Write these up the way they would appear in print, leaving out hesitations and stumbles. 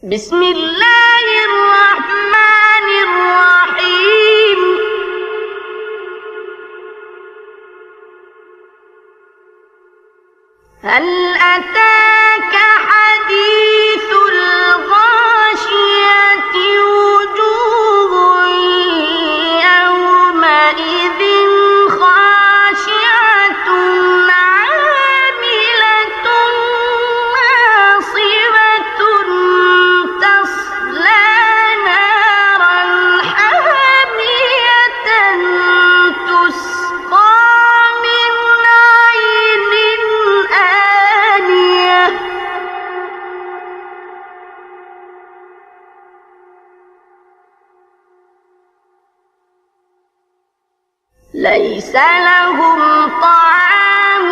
بسم الله الرحمن الرحيم. هل أتاك حديث الغاشية وجوه يومئذ خاشعة عاملة ناصبة تصلى نارا حامية تسقى من عين آنية ليس لهم طعام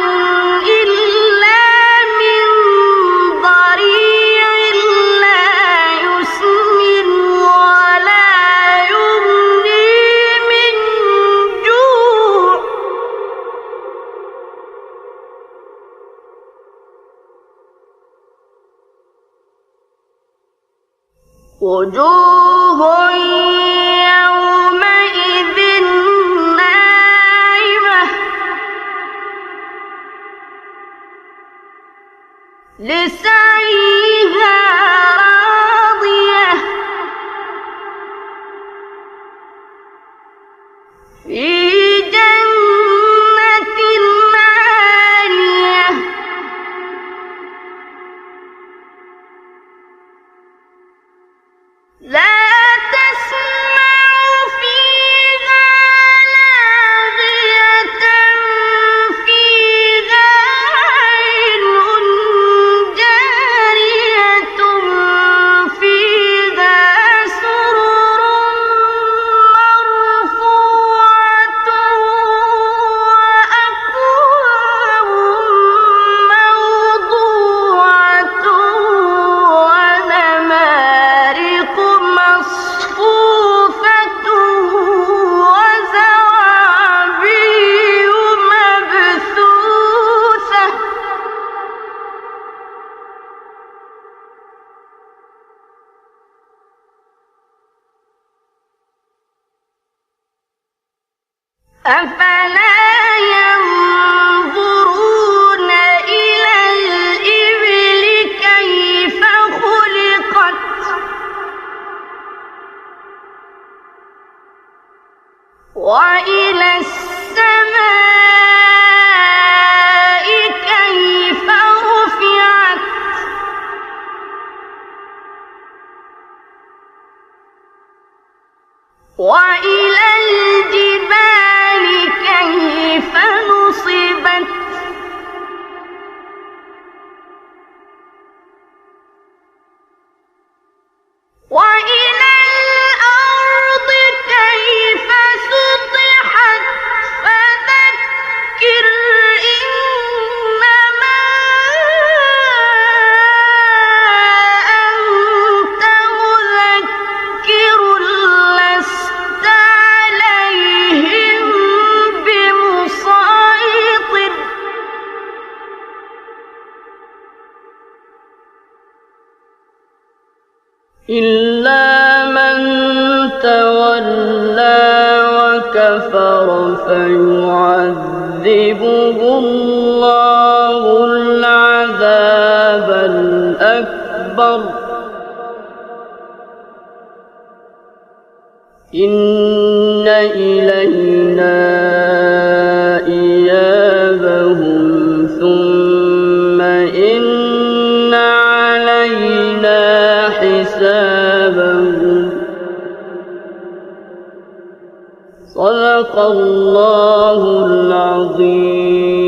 إلا من ضريع لا يسمن ولا يغني من جوع وجوه يومئذ ناعمة لسعيها راضية في جنة عالية لا تسمع فيها لاغية فيها عين جارية فيها سرر مرفوعة وأكواب موضوعة ونمارق مصفوفة وزرابي مبثوثة أفلا ينظرون إلى الإبل كيف خلقت وإلى السماء كيف رفعت وإلى الجبال كيف نصبت وإلى الأرض كيف سطحت فذكر إنما أنت مذكر لست عليهم بمسيطر إلا من تولى وكفر فيعذبه الله العذاب الأكبر إن إلينا إيابهم ثم إن علينا حسابهم صدق الله العظيم.